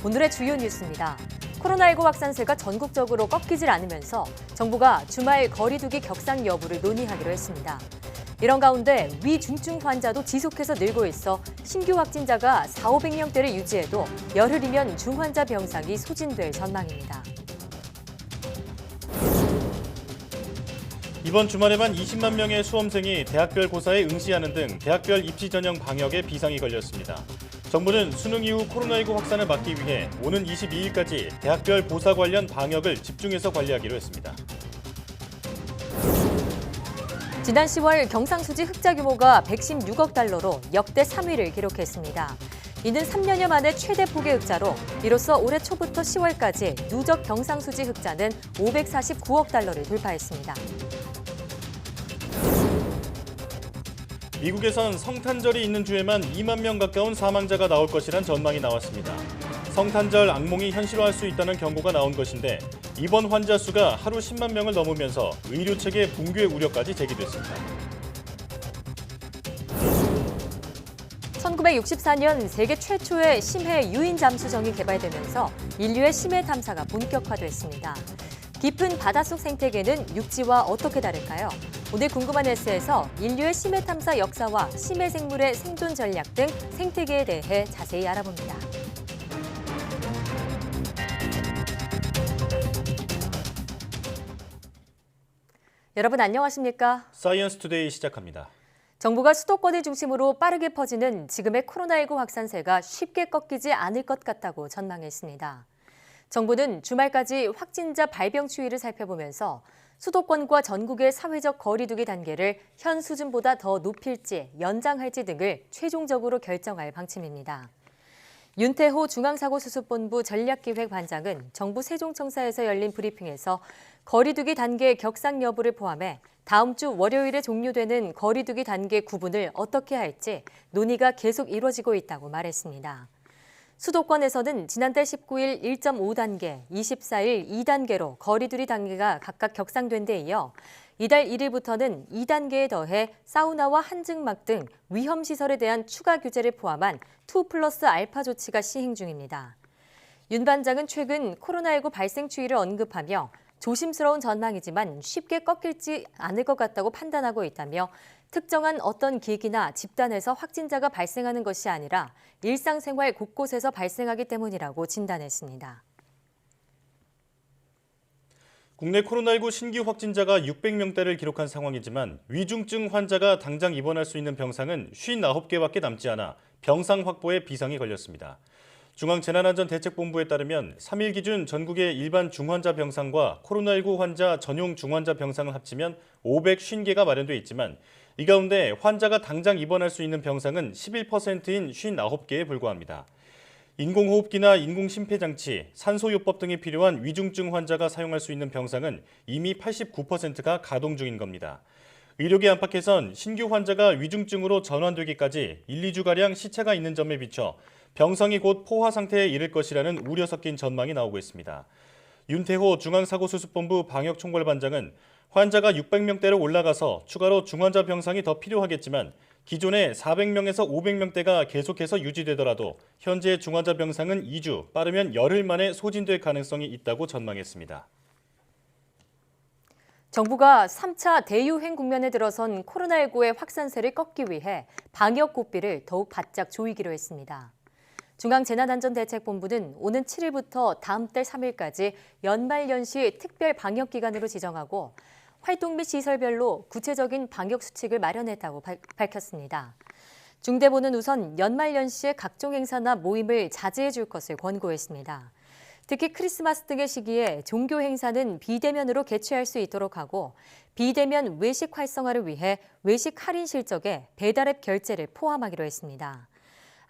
오늘의 주요 뉴스입니다. 코로나19 확산세가 전국적으로 꺾이질 않으면서 정부가 주말 거리두기 격상 여부를 논의하기로 했습니다. 이런 가운데 위중증 환자도 지속해서 늘고 있어 신규 확진자가 4,500명대를 유지해도 열흘이면 중환자 병상이 소진될 전망입니다. 이번 주말에만 20만 명의 수험생이 대학별 고사에 응시하는 등 대학별 입시 전형 방역에 비상이 걸렸습니다. 정부는 수능 이후 코로나19 확산을 막기 위해 오는 22일까지 대학별 보사 관련 방역을 집중해서 관리하기로 했습니다. 지난 10월 경상수지 흑자 규모가 116억 달러로 역대 3위를 기록했습니다. 이는 3년여 만에 최대 폭의 흑자로 이로써 올해 초부터 10월까지 누적 경상수지 흑자는 549억 달러를 돌파했습니다. 미국에선 성탄절이 있는 주에만 2만 명 가까운 사망자가 나올 것이란 전망이 나왔습니다. 성탄절 악몽이 현실화할 수 있다는 경고가 나온 것인데 입원 환자 수가 하루 10만 명을 넘으면서 의료 체계 붕괴 우려까지 제기됐습니다. 1964년 세계 최초의 심해 유인 잠수정이 개발되면서 인류의 심해 탐사가 본격화됐습니다. 깊은 바닷속 생태계는 육지와 어떻게 다를까요? 오늘 궁금한 뉴스에서 인류의 심해 탐사 역사와 심해 생물의 생존 전략 등 생태계에 대해 자세히 알아봅니다. 여러분 안녕하십니까? 사이언스 투데이 시작합니다. 정부가 수도권을 중심으로 빠르게 퍼지는 지금의 코로나19 확산세가 쉽게 꺾이지 않을 것 같다고 전망했습니다. 정부는 주말까지 확진자 발병 추이를 살펴보면서 수도권과 전국의 사회적 거리두기 단계를 현 수준보다 더 높일지 연장할지 등을 최종적으로 결정할 방침입니다. 윤태호 중앙사고수습본부 전략기획반장은 정부 세종청사에서 열린 브리핑에서 거리두기 단계 격상 여부를 포함해 다음 주 월요일에 종료되는 거리두기 단계 구분을 어떻게 할지 논의가 계속 이루어지고 있다고 말했습니다. 수도권에서는 지난달 19일 1.5단계, 24일 2단계로 거리두기 단계가 각각 격상된 데 이어 이달 1일부터는 2단계에 더해 사우나와 한증막 등 위험시설에 대한 추가 규제를 포함한 2+알파 조치가 시행 중입니다. 윤 반장은 최근 코로나19 발생 추이를 언급하며 조심스러운 전망이지만 쉽게 꺾이지 않을 것 같다고 판단하고 있다며 특정한 어떤 기기나 집단에서 확진자가 발생하는 것이 아니라 일상생활 곳곳에서 발생하기 때문이라고 진단했습니다. 국내 코로나19 신규 확진자가 600명대를 기록한 상황이지만 위중증 환자가 당장 입원할 수 있는 병상은 59개밖에 남지 않아 병상 확보에 비상이 걸렸습니다. 중앙재난안전대책본부에 따르면 3일 기준 전국의 일반 중환자 병상과 코로나19 환자 전용 중환자 병상을 합치면 550개가 마련돼 있지만 이 가운데 환자가 당장 입원할 수 있는 병상은 11%인 59개에 불과합니다. 인공호흡기나 인공심폐장치, 산소요법 등이 필요한 위중증 환자가 사용할 수 있는 병상은 이미 89%가 가동 중인 겁니다. 의료계 안팎에선 신규 환자가 위중증으로 전환되기까지 1, 2주가량 시차가 있는 점에 비춰 병상이 곧 포화 상태에 이를 것이라는 우려 섞인 전망이 나오고 있습니다. 윤태호 중앙사고수습본부 방역총괄반장은 환자가 600명대로 올라가서 추가로 중환자 병상이 더 필요하겠지만 기존의 400명에서 500명대가 계속해서 유지되더라도 현재 중환자 병상은 2주, 빠르면 열흘 만에 소진될 가능성이 있다고 전망했습니다. 정부가 3차 대유행 국면에 들어선 코로나19의 확산세를 꺾기 위해 방역 고삐를 더욱 바짝 조이기로 했습니다. 중앙재난안전대책본부는 오는 7일부터 다음 달 3일까지 연말연시 특별 방역기간으로 지정하고 활동 및 시설별로 구체적인 방역 수칙을 마련했다고 밝혔습니다. 중대본은 우선 연말연시의 각종 행사나 모임을 자제해 줄 것을 권고했습니다. 특히 크리스마스 등의 시기에 종교 행사는 비대면으로 개최할 수 있도록 하고 비대면 외식 활성화를 위해 외식 할인 실적에 배달앱 결제를 포함하기로 했습니다.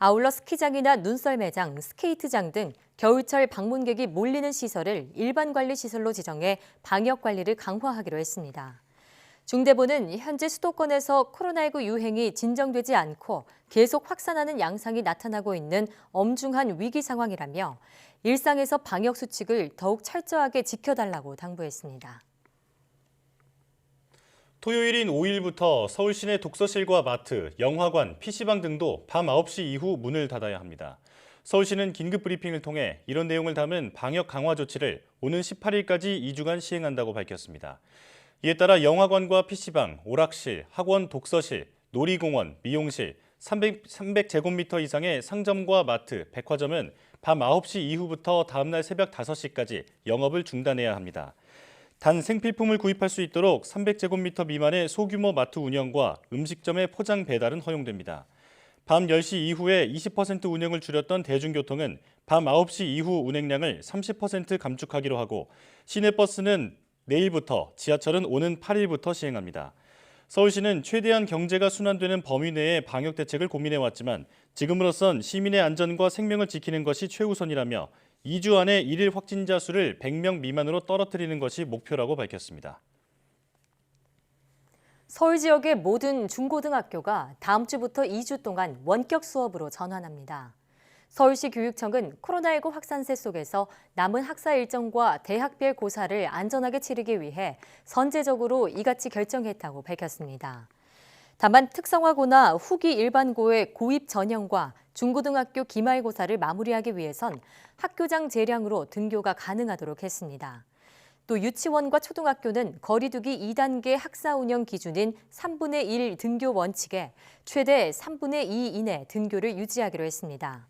아울러 스키장이나 눈썰 매장, 스케이트장 등 겨울철 방문객이 몰리는 시설을 일반 관리 시설로 지정해 방역 관리를 강화하기로 했습니다. 중대본은 현재 수도권에서 코로나19 유행이 진정되지 않고 계속 확산하는 양상이 나타나고 있는 엄중한 위기 상황이라며 일상에서 방역 수칙을 더욱 철저하게 지켜달라고 당부했습니다. 토요일인 5일부터 서울 시내 독서실과 마트, 영화관, PC방 등도 밤 9시 이후 문을 닫아야 합니다. 서울시는 긴급 브리핑을 통해 이런 내용을 담은 방역 강화 조치를 오는 18일까지 2주간 시행한다고 밝혔습니다. 이에 따라 영화관과 PC방, 오락실, 학원, 독서실, 놀이공원, 미용실, 300제곱미터 이상의 상점과 마트, 백화점은 밤 9시 이후부터 다음날 새벽 5시까지 영업을 중단해야 합니다. 단 생필품을 구입할 수 있도록 300제곱미터 미만의 소규모 마트 운영과 음식점의 포장 배달은 허용됩니다. 밤 10시 이후에 20% 운행을 줄였던 대중교통은 밤 9시 이후 운행량을 30% 감축하기로 하고 시내버스는 내일부터, 지하철은 오는 8일부터 시행합니다. 서울시는 최대한 경제가 순환되는 범위 내의 방역 대책을 고민해왔지만 지금으로선 시민의 안전과 생명을 지키는 것이 최우선이라며 2주 안에 일일 확진자 수를 100명 미만으로 떨어뜨리는 것이 목표라고 밝혔습니다. 서울 지역의 모든 중고등학교가 다음 주부터 2주 동안 원격 수업으로 전환합니다. 서울시 교육청은 코로나19 확산세 속에서 남은 학사 일정과 대학별 고사를 안전하게 치르기 위해 선제적으로 이같이 결정했다고 밝혔습니다. 다만 특성화고나 후기 일반고의 고입 전형과 중고등학교 기말고사를 마무리하기 위해선 학교장 재량으로 등교가 가능하도록 했습니다. 또 유치원과 초등학교는 거리두기 2단계 학사 운영 기준인 3분의 1 등교 원칙에 최대 3분의 2 이내 등교를 유지하기로 했습니다.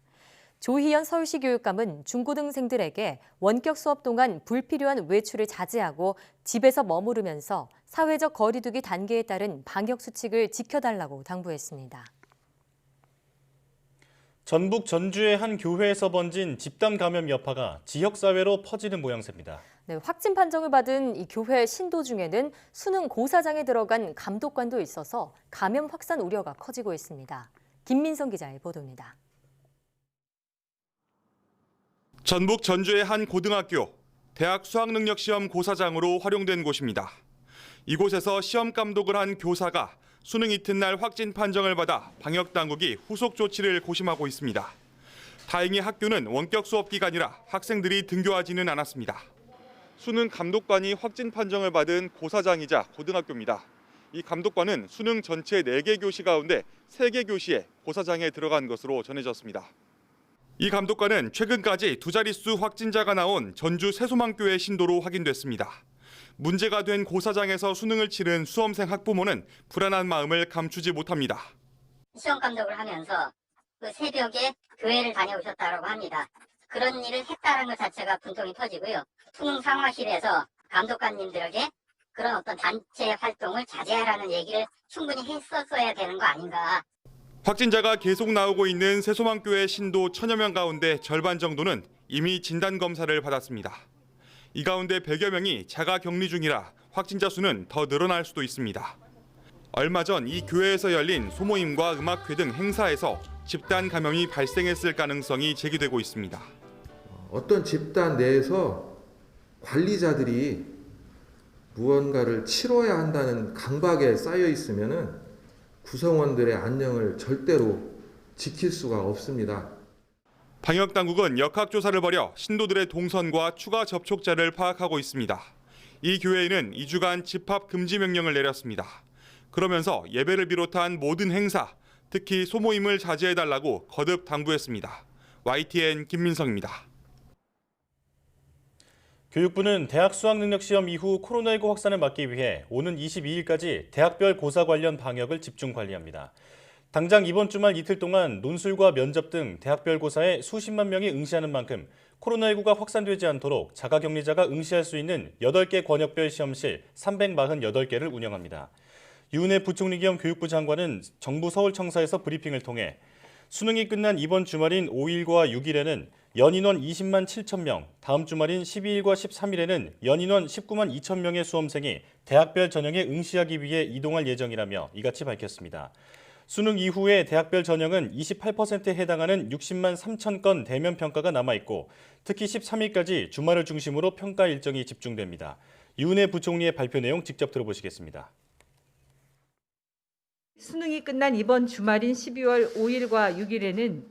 조희연 서울시 교육감은 중고등생들에게 원격 수업 동안 불필요한 외출을 자제하고 집에서 머무르면서 사회적 거리두기 단계에 따른 방역 수칙을 지켜달라고 당부했습니다. 전북 전주의 한 교회에서 번진 집단 감염 여파가 지역사회로 퍼지는 모양새입니다. 네, 확진 판정을 받은 이 교회 신도 중에는 수능 고사장에 들어간 감독관도 있어서 감염 확산 우려가 커지고 있습니다. 김민성 기자의 보도입니다. 전북 전주의 한 고등학교, 대학 수학능력시험 고사장으로 활용된 곳입니다. 이곳에서 시험 감독을 한 교사가 수능 이튿날 확진 판정을 받아 방역당국이 후속 조치를 고심하고 있습니다. 다행히 학교는 원격 수업 기간이라 학생들이 등교하지는 않았습니다. 수능 감독관이 확진 판정을 받은 고사장이자 고등학교입니다. 이 감독관은 수능 전체 4개 교시 가운데 3개 교시에 고사장에 들어간 것으로 전해졌습니다. 이 감독관은 최근까지 2자릿수 확진자가 나온 전주 새소망교회 신도로 확인됐습니다. 문제가 된 고사장에서 수능을 치른 수험생 학부모는 불안한 마음을 감추지 못합니다. 시험 감독을 하면서 그 새벽에 교회를 다녀오셨다고 합니다. 그런 일을 했다는 것 자체가 분통이 터지고요. 수능 상황실에서 감독관님들에게 그런 어떤 단체 활동을 자제하라는 얘기를 충분히 했었어야 되는 거 아닌가. 확진자가 계속 나오고 있는 새소망교회 신도 1000여 명 가운데 절반 정도는 이미 진단검사를 받았습니다. 이 가운데 100여 명이 자가격리 중이라 확진자 수는 더 늘어날 수도 있습니다. 얼마 전 이 교회에서 열린 소모임과 음악회 등 행사에서 집단 감염이 발생했을 가능성이 제기되고 있습니다. 어떤 집단 내에서 관리자들이 무언가를 치러야 한다는 강박에 쌓여 있으면은 구성원들의 안녕을 절대로 지킬 수가 없습니다. 방역당국은 역학조사를 벌여 신도들의 동선과 추가 접촉자를 파악하고 있습니다. 이 교회에는 2주간 집합 금지 명령을 내렸습니다. 그러면서 예배를 비롯한 모든 행사, 특히 소모임을 자제해달라고 거듭 당부했습니다. YTN 김민성입니다. 교육부는 대학 수학능력시험 이후 코로나19 확산을 막기 위해 오는 22일까지 대학별 고사 관련 방역을 집중 관리합니다. 당장 이번 주말 이틀 동안 논술과 면접 등 대학별 고사에 수십만 명이 응시하는 만큼 코로나19가 확산되지 않도록 자가격리자가 응시할 수 있는 8개 권역별 시험실 348개를 운영합니다. 유은혜 부총리 겸 교육부 장관은 정부 서울청사에서 브리핑을 통해 수능이 끝난 이번 주말인 5일과 6일에는 연인원 20만 7천 명, 다음 주말인 12일과 13일에는 연인원 19만 2천 명의 수험생이 대학별 전형에 응시하기 위해 이동할 예정이라며 이같이 밝혔습니다. 수능 이후에 대학별 전형은 28%에 해당하는 60만 3천 건 대면 평가가 남아있고 특히 13일까지 주말을 중심으로 평가 일정이 집중됩니다. 유은혜 부총리의 발표 내용 직접 들어보시겠습니다. 수능이 끝난 이번 주말인 12월 5일과 6일에는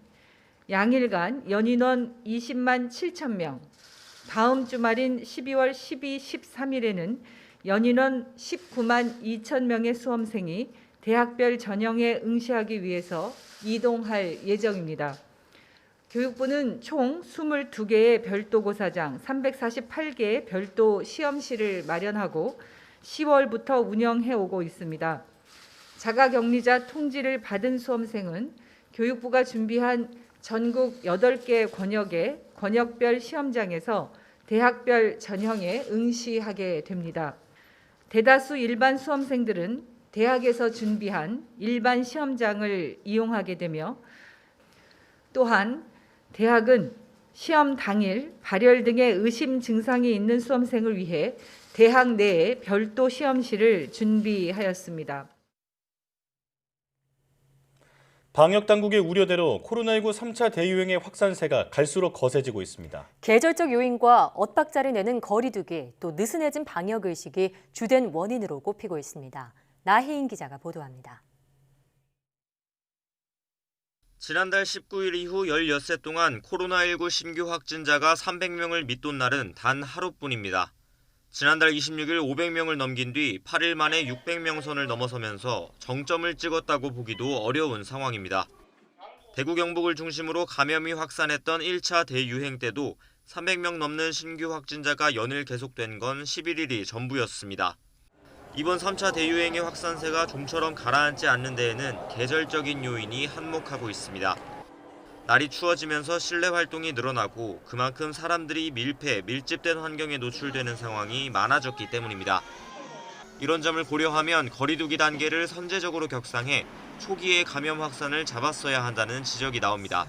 양일간 연인원 20만 7천 명, 다음 주말인 12월 12, 13일에는 연인원 19만 2천 명의 수험생이 대학별 전형에 응시하기 위해서 이동할 예정입니다. 교육부는 총 22개의 별도 고사장, 348개의 별도 시험실을 마련하고 10월부터 운영해 오고 있습니다. 자가격리자 통지를 받은 수험생은 교육부가 준비한 전국 8개 권역의 권역별 시험장에서 대학별 전형에 응시하게 됩니다. 대다수 일반 수험생들은 대학에서 준비한 일반 시험장을 이용하게 되며 또한 대학은 시험 당일 발열 등의 의심 증상이 있는 수험생을 위해 대학 내에 별도 시험실을 준비하였습니다. 방역당국의 우려대로 코로나19 3차 대유행의 확산세가 갈수록 거세지고 있습니다. 계절적 요인과 엇박자를 내는 거리 두기, 또 느슨해진 방역의식이 주된 원인으로 꼽히고 있습니다. 나혜인 기자가 보도합니다. 지난달 19일 이후 16세 동안 코로나19 신규 확진자가 300명을 밑돈 날은 단 하루뿐입니다. 지난달 26일 500명을 넘긴 뒤 8일 만에 600명 선을 넘어서면서 정점을 찍었다고 보기도 어려운 상황입니다. 대구 경북을 중심으로 감염이 확산했던 1차 대유행 때도 300명 넘는 신규 확진자가 연일 계속된 건 11일이 전부였습니다. 이번 3차 대유행의 확산세가 좀처럼 가라앉지 않는 데에는 계절적인 요인이 한몫하고 있습니다. 날이 추워지면서 실내 활동이 늘어나고 그만큼 사람들이 밀집된 환경에 노출되는 상황이 많아졌기 때문입니다. 이런 점을 고려하면 거리두기 단계를 선제적으로 격상해 초기에 감염 확산을 잡았어야 한다는 지적이 나옵니다.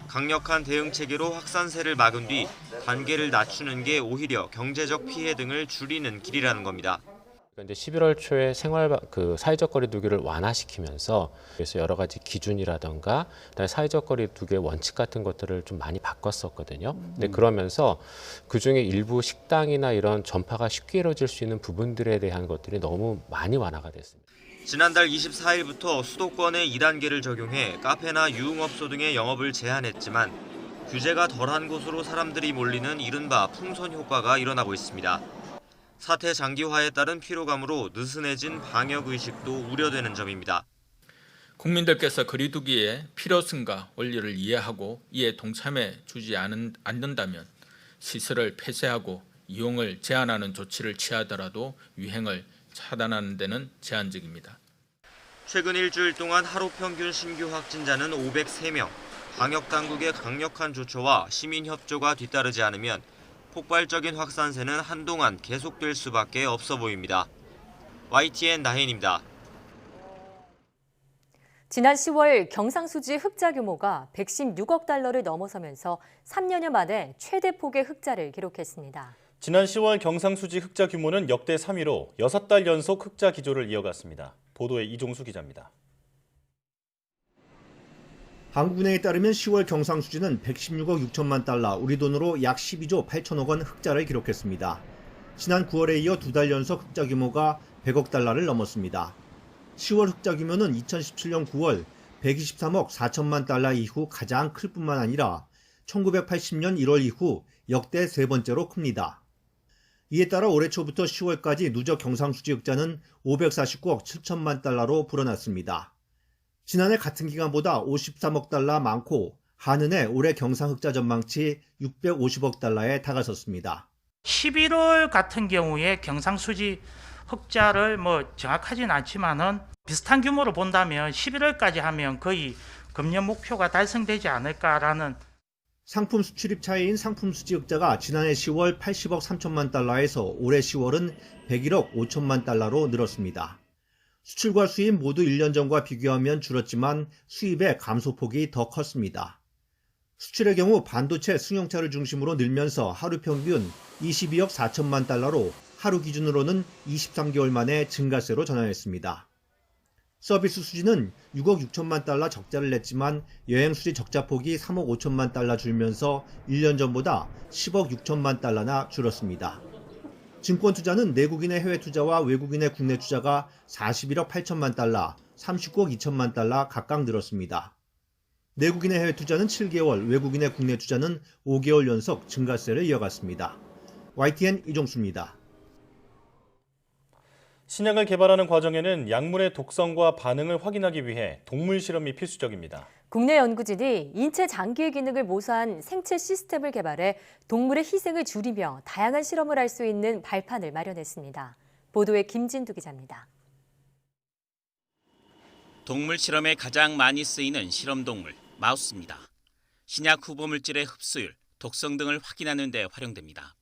강력한 대응 체계로 확산세를 막은 뒤 단계를 낮추는 게 오히려 경제적 피해 등을 줄이는 길이라는 겁니다. 이제 11월 초에 사회적 거리두기를 완화시키면서 그래서 여러 가지 기준이라던가 사회적 거리두기의 원칙 같은 것들을 좀 많이 바꿨었거든요. 근데 그러면서 그중에 일부 식당이나 이런 전파가 쉽게 이루어질 수 있는 부분들에 대한 것들이 너무 많이 완화가 됐습니다. 지난달 24일부터 수도권에 2단계를 적용해 카페나 유흥업소 등의 영업을 제한했지만 규제가 덜한 곳으로 사람들이 몰리는 이른바 풍선 효과가 일어나고 있습니다. 사태 장기화에 따른 피로감으로 느슨해진 방역의식도 우려되는 점입니다. 국민들께서 거리두기의 필요성과 원리를 이해하고 이에 동참해 주지 않는다면 시설을 폐쇄하고 이용을 제한하는 조치를 취하더라도 유행을 차단하는 데는 제한적입니다. 최근 일주일 동안 하루 평균 신규 확진자는 503명. 방역당국의 강력한 조처와 시민 협조가 뒤따르지 않으면 폭발적인 확산세는 한동안 계속될 수밖에 없어 보입니다. YTN 나혜인입니다. 지난 10월 경상수지 흑자 규모가 116억 달러를 넘어서면서 3년여 만에 최대 폭의 흑자를 기록했습니다. 지난 10월 경상수지 흑자 규모는 역대 3위로 6달 연속 흑자 기조를 이어갔습니다. 보도에 이종수 기자입니다. 한국은행에 따르면 10월 경상수지는 116억 6천만 달러, 우리 돈으로 약 12조 8천억 원 흑자를 기록했습니다. 지난 9월에 이어 2달 연속 흑자 규모가 100억 달러를 넘었습니다. 10월 흑자 규모는 2017년 9월 123억 4천만 달러 이후 가장 클 뿐만 아니라 1980년 1월 이후 역대 세 번째로 큽니다. 이에 따라 올해 초부터 10월까지 누적 경상수지 흑자는 549억 7천만 달러로 불어났습니다. 지난해 같은 기간보다 53억 달러 많고 한은의 올해 경상흑자 전망치 650억 달러에 다가섰습니다. 11월 같은 경우에 경상수지 흑자를 정확하진 않지만은 비슷한 규모로 본다면 11월까지 하면 거의 금년 목표가 달성되지 않을까라는. 상품 수출입 차이인 상품 수지 흑자가 지난해 10월 80억 3천만 달러에서 올해 10월은 101억 5천만 달러로 늘었습니다. 수출과 수입 모두 1년 전과 비교하면 줄었지만 수입의 감소폭이 더 컸습니다. 수출의 경우 반도체 승용차를 중심으로 늘면서 하루 평균 22억 4천만 달러로 하루 기준으로는 23개월 만에 증가세로 전환했습니다. 서비스 수지는 6억 6천만 달러 적자를 냈지만 여행 수지 적자폭이 3억 5천만 달러 줄면서 1년 전보다 10억 6천만 달러나 줄었습니다. 증권 투자는 내국인의 해외 투자와 외국인의 국내 투자가 41억 8천만 달러, 39억 2천만 달러 각각 늘었습니다. 내국인의 해외 투자는 7개월, 외국인의 국내 투자는 5개월 연속 증가세를 이어갔습니다. YTN 이종수입니다. 신약을 개발하는 과정에는 약물의 독성과 반응을 확인하기 위해 동물 실험이 필수적입니다. 국내 연구진이 인체 장기의 기능을 모사한 생체 시스템을 개발해 동물의 희생을 줄이며 다양한 실험을 할 수 있는 발판을 마련했습니다. 보도에 김진두 기자입니다. 동물 실험에 가장 많이 쓰이는 실험동물, 마우스입니다. 신약 후보 물질의 흡수율, 독성 등을 확인하는 데 활용됩니다.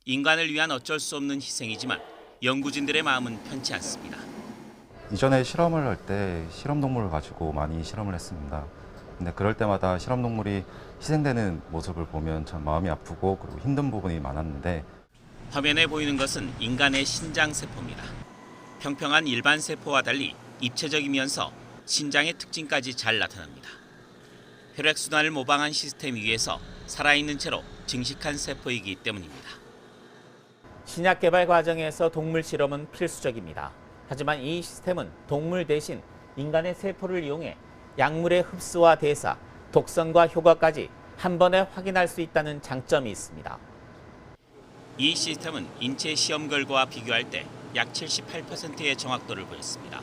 인간을 위한 어쩔 수 없는 희생이지만 연구진들의 마음은 편치 않습니다. 이전에 실험을 할 때 실험동물을 가지고 많이 실험을 했습니다. 근데 그럴 때마다 실험동물이 희생되는 모습을 보면 참 마음이 아프고 그리고 힘든 부분이 많았는데 화면에 보이는 것은 인간의 신장세포입니다. 평평한 일반 세포와 달리 입체적이면서 신장의 특징까지 잘 나타납니다. 혈액순환을 모방한 시스템 위에서 살아있는 채로 증식한 세포이기 때문입니다. 신약 개발 과정에서 동물 실험은 필수적입니다. 하지만 이 시스템은 동물 대신 인간의 세포를 이용해 약물의 흡수와 대사, 독성과 효과까지 한 번에 확인할 수 있다는 장점이 있습니다. 이 시스템은 인체 시험 결과와 비교할 때 약 78%의 정확도를 보였습니다.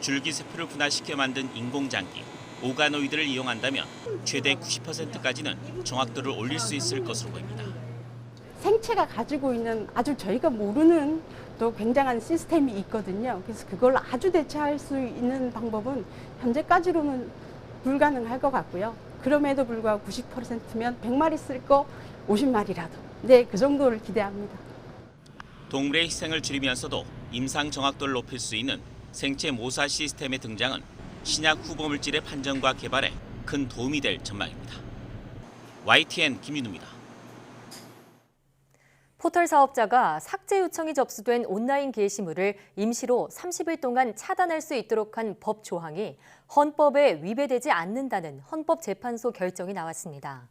줄기세포를 분할시켜 만든 인공장기, 오가노이드를 이용한다면 최대 90%까지는 정확도를 올릴 수 있을 것으로 보입니다. 생체가 가지고 있는 아주 저희가 모르는 또 굉장한 시스템이 있거든요. 그래서 그걸 아주 대체할 수 있는 방법은 현재까지로는 불가능할 것 같고요. 그럼에도 불구하고 90%면 100마리 쓸 거 50마리라도. 네, 그 정도를 기대합니다. 동물의 희생을 줄이면서도 임상 정확도를 높일 수 있는 생체 모사 시스템의 등장은 신약 후보 물질의 판정과 개발에 큰 도움이 될 전망입니다. YTN 김윤우입니다. 포털 사업자가 삭제 요청이 접수된 온라인 게시물을 임시로 30일 동안 차단할 수 있도록 한 법 조항이 헌법에 위배되지 않는다는 헌법재판소 결정이 나왔습니다.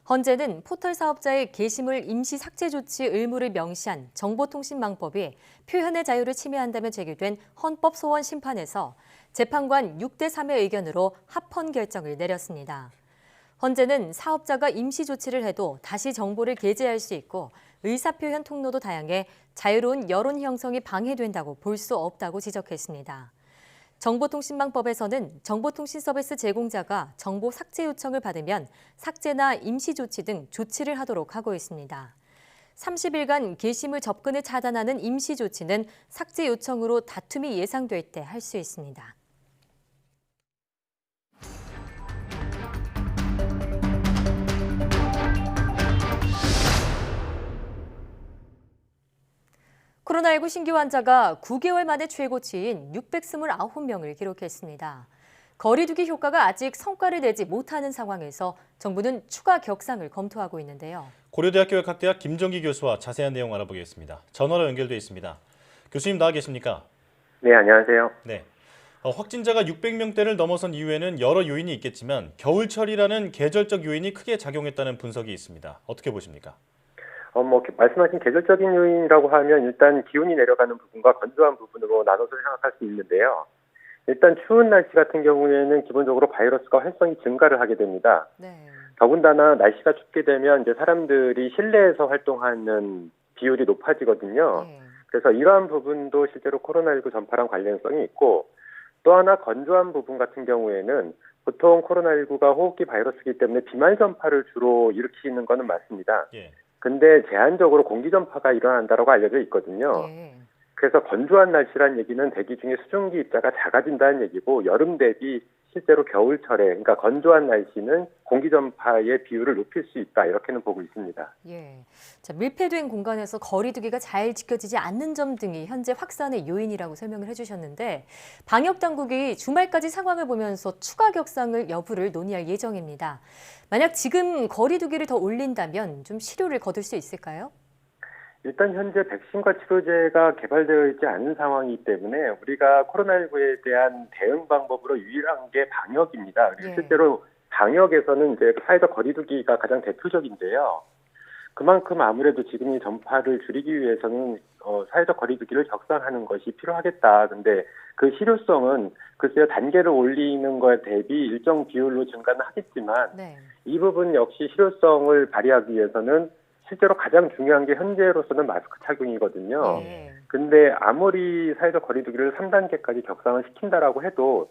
헌재는 포털 사업자의 게시물 임시 삭제 조치 의무를 명시한 정보통신망법이 표현의 자유를 침해한다며 제기된 헌법 소원 심판에서 재판관 6대 3의 의견으로 합헌 결정을 내렸습니다. 헌재는 사업자가 임시 조치를 해도 다시 정보를 게재할 수 있고 의사표현 통로도 다양해 자유로운 여론 형성이 방해된다고 볼 수 없다고 지적했습니다. 정보통신망법에서는 정보통신 서비스 제공자가 정보 삭제 요청을 받으면 삭제나 임시 조치 등 조치를 하도록 하고 있습니다. 30일간 게시물 접근을 차단하는 임시 조치는 삭제 요청으로 다툼이 예상될 때 할 수 있습니다. 코로나19 신규 환자가 9개월 만에 최고치인 629명을 기록했습니다. 거리 두기 효과가 아직 성과를 내지 못하는 상황에서 정부는 추가 격상을 검토하고 있는데요. 고려대학교 역학대학 김정기 교수와 자세한 내용 알아보겠습니다. 전화로 연결돼 있습니다. 교수님 나와 계십니까? 네, 안녕하세요. 네. 확진자가 600명대를 넘어선 이유에는 여러 요인이 있겠지만 겨울철이라는 계절적 요인이 크게 작용했다는 분석이 있습니다. 어떻게 보십니까? 말씀하신 계절적인 요인이라고 하면 일단 기온이 내려가는 부분과 건조한 부분으로 나눠서 생각할 수 있는데요. 일단 추운 날씨 같은 경우에는 기본적으로 바이러스가 활성이 증가를 하게 됩니다. 네. 더군다나 날씨가 춥게 되면 이제 사람들이 실내에서 활동하는 비율이 높아지거든요. 그래서 이러한 부분도 실제로 코로나19 전파랑 관련성이 있고 또 하나 건조한 부분 같은 경우에는 보통 코로나19가 호흡기 바이러스이기 때문에 비말 전파를 주로 일으키는 것은 맞습니다. 근데 제한적으로 공기 전파가 일어난다고 알려져 있거든요. 그래서 건조한 날씨란 얘기는 대기 중에 수증기 입자가 작아진다는 얘기고 여름 대비 실제로 겨울철에 그러니까 건조한 날씨는 공기 전파의 비율을 높일 수 있다 이렇게는 보고 있습니다. 예. 자, 밀폐된 공간에서 거리 두기가 잘 지켜지지 않는 점 등이 현재 확산의 요인이라고 설명을 해주셨는데 방역 당국이 주말까지 상황을 보면서 추가 격상을 여부를 논의할 예정입니다. 만약 지금 거리 두기를 더 올린다면 좀 실효를 거둘 수 있을까요? 일단 현재 백신과 치료제가 개발되어 있지 않은 상황이기 때문에 우리가 코로나19에 대한 대응 방법으로 유일한 게 방역입니다. 실제로 방역에서는 이제 사회적 거리두기가 가장 대표적인데요. 그만큼 아무래도 지금 이 전파를 줄이기 위해서는 사회적 거리두기를 격상하는 것이 필요하겠다. 근데 그 실효성은 글쎄요 단계를 올리는 거에 대비 일정 비율로 증가는 하겠지만 이 부분 역시 실효성을 발휘하기 위해서는 실제로 가장 중요한 게 현재로서는 마스크 착용이거든요. 네. 근데 아무리 사회적 거리두기를 3단계까지 격상을 시킨다라고 해도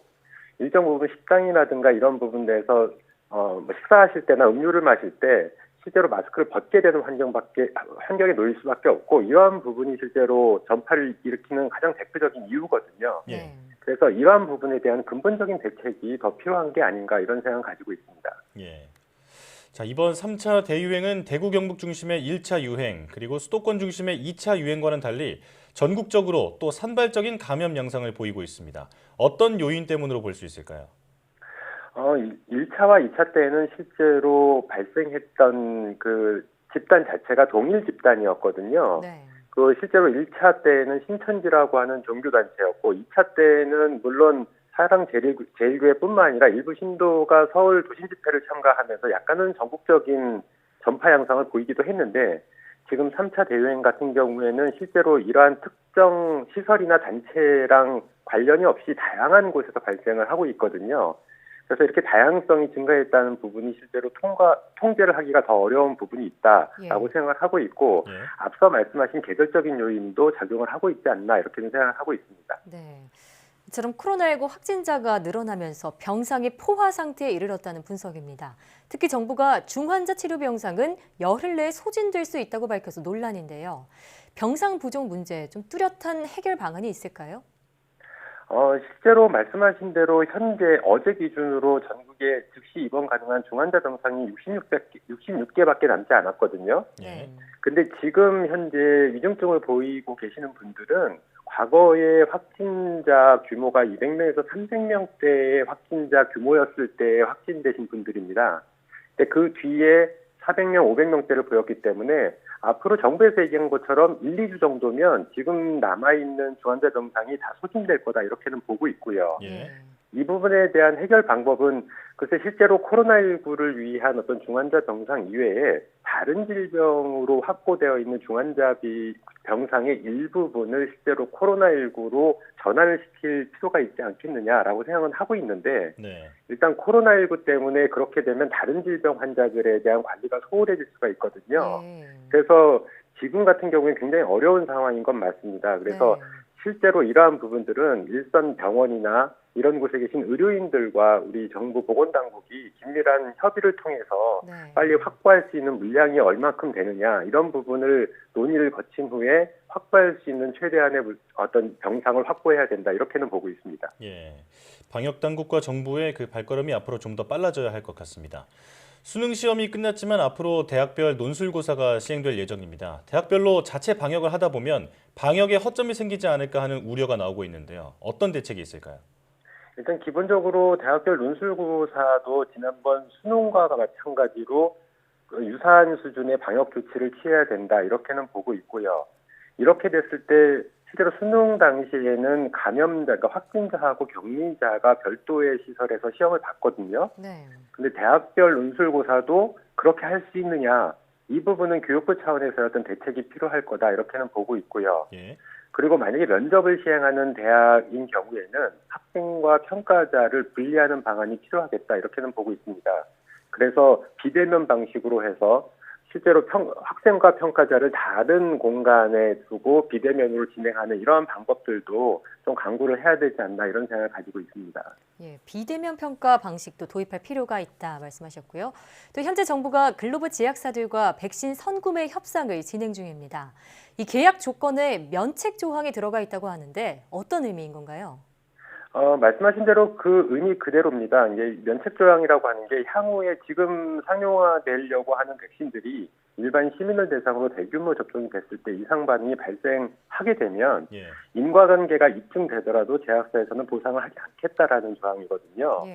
일정 부분 식당이라든가 이런 부분에서 뭐 식사하실 때나 음료를 마실 때 실제로 마스크를 벗게 되는 환경에 놓일 수밖에 없고, 이러한 부분이 실제로 전파를 일으키는 가장 대표적인 이유거든요. 네. 그래서 이러한 부분에 대한 근본적인 대책이 더 필요한 게 아닌가 이런 생각을 가지고 있습니다. 예. 자, 이번 3차 대유행은 대구 경북 중심의 1차 유행, 그리고 수도권 중심의 2차 유행과는 달리 전국적으로 또 산발적인 감염 양상을 보이고 있습니다. 어떤 요인 때문으로 볼 수 있을까요? 1차와 2차 때는 실제로 발생했던 그 집단 자체가 동일 집단이었거든요. 네. 그 실제로 1차 때는 신천지라고 하는 종교단체였고, 2차 때는 물론 사랑제일교회뿐만 아니라 일부 신도가 서울 도심 집회를 참가하면서 약간은 전국적인 전파 양상을 보이기도 했는데, 지금 3차 대유행 같은 경우에는 실제로 이러한 특정 시설이나 단체랑 관련이 없이 다양한 곳에서 발생을 하고 있거든요. 그래서 이렇게 다양성이 증가했다는 부분이 실제로 통제를 하기가 더 어려운 부분이 있다라고 생각을 하고 있고, 앞서 말씀하신 계절적인 요인도 작용을 하고 있지 않나 이렇게 생각을 하고 있습니다. 네. 이처럼 코로나19 확진자가 늘어나면서 병상이 포화 상태에 이르렀다는 분석입니다. 특히 정부가 중환자 치료 병상은 열흘 내에 소진될 수 있다고 밝혀서 논란인데요. 병상 부족 문제 좀 뚜렷한 해결 방안이 있을까요? 실제로 말씀하신 대로 현재 어제 기준으로 전국에 즉시 입원 가능한 중환자 병상이 66개밖에 남지 않았거든요. 근데 지금 현재 위중증을 보이고 계시는 분들은 과거에 확진자 규모가 200명에서 300명대의 확진자 규모였을 때 확진되신 분들입니다. 근데 그 뒤에 400명, 500명대를 보였기 때문에 앞으로 정부에서 얘기한 것처럼 1, 2주 정도면 지금 남아있는 중환자 병상이 다 소진될 거다 이렇게는 보고 있고요. 이 부분에 대한 해결 방법은 글쎄 실제로 코로나19를 위한 어떤 중환자 병상 이외에 다른 질병으로 확보되어 있는 중환자 병상의 일부분을 실제로 코로나19로 전환을 시킬 필요가 있지 않겠느냐라고 생각은 하고 있는데, 일단 코로나19 때문에 그렇게 되면 다른 질병 환자들에 대한 관리가 소홀해질 수가 있거든요. 그래서 지금 같은 경우에 굉장히 어려운 상황인 건 맞습니다. 그래서 실제로 이러한 부분들은 일선 병원이나 이런 곳에 계신 의료인들과 우리 정부 보건당국이 긴밀한 협의를 통해서 빨리 확보할 수 있는 물량이 얼마큼 되느냐 이런 부분을 논의를 거친 후에 확보할 수 있는 최대한의 어떤 병상을 확보해야 된다 이렇게는 보고 있습니다. 방역 당국과 정부의 그 발걸음이 앞으로 좀 더 빨라져야 할 것 같습니다. 수능 시험이 끝났지만 앞으로 대학별 논술고사가 시행될 예정입니다. 대학별로 자체 방역을 하다 보면 방역에 허점이 생기지 않을까 하는 우려가 나오고 있는데요. 어떤 대책이 있을까요? 일단 기본적으로 대학별 논술고사도 지난번 수능과 마찬가지로 유사한 수준의 방역 조치를 취해야 된다 이렇게는 보고 있고요. 이렇게 됐을 때 실제로 수능 당시에는 감염자, 그러니까 확진자하고 격리자가 별도의 시설에서 시험을 봤거든요. 근데 대학별 논술고사도 그렇게 할 수 있느냐, 이 부분은 교육부 차원에서 어떤 대책이 필요할 거다 이렇게는 보고 있고요. 그리고 만약에 면접을 시행하는 대학인 경우에는 학생과 평가자를 분리하는 방안이 필요하겠다 이렇게는 보고 있습니다. 그래서 비대면 방식으로 해서 실제로 학생과 평가자를 다른 공간에 두고 비대면으로 진행하는 이러한 방법들도 좀 강구를 해야 되지 않나 이런 생각을 가지고 있습니다. 비대면 평가 방식도 도입할 필요가 있다 말씀하셨고요. 또 현재 정부가 글로벌 제약사들과 백신 선구매 협상을 진행 중입니다. 이 계약 조건에 면책 조항이 들어가 있다고 하는데 어떤 의미인 건가요? 말씀하신 대로 그 의미 그대로입니다. 이제 면책 조항이라고 하는 게 향후에 지금 상용화되려고 하는 백신들이 일반 시민을 대상으로 대규모 접종이 됐을 때 이상 반응이 발생하게 되면 인과관계가 입증되더라도 제약사에서는 보상을 하지 않겠다라는 조항이거든요.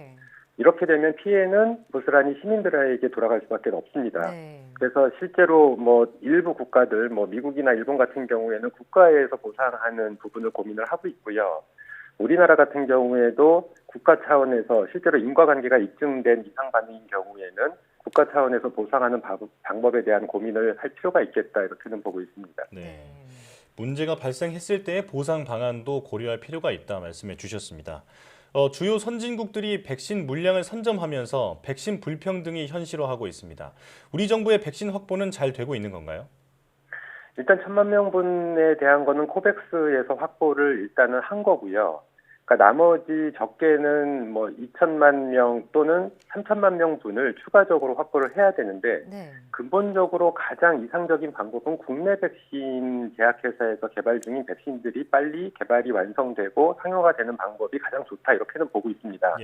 이렇게 되면 피해는 고스란히 시민들에게 돌아갈 수밖에 없습니다. 그래서 실제로 뭐 일부 국가들, 뭐 미국이나 일본 같은 경우에는 국가에서 보상하는 부분을 고민을 하고 있고요. 우리나라 같은 경우에도 국가 차원에서 실제로 인과관계가 입증된 이상 반응인 경우에는 국가 차원에서 보상하는 방법에 대한 고민을 할 필요가 있겠다 이렇게는 보고 있습니다. 문제가 발생했을 때의 보상 방안도 고려할 필요가 있다 말씀해 주셨습니다. 주요 선진국들이 백신 물량을 선점하면서 백신 불평등이 현실화하고 있습니다. 우리 정부의 백신 확보는 잘 되고 있는 건가요? 일단 1,000만 명분에 대한 거는 코백스에서 확보를 일단은 한 거고요. 그러니까 나머지 적게는 뭐 2천만 명 또는 3천만 명분을 추가적으로 확보를 해야 되는데 근본적으로 가장 이상적인 방법은 국내 백신 제약회사에서 개발 중인 백신들이 빨리 개발이 완성되고 상용화 되는 방법이 가장 좋다 이렇게는 보고 있습니다.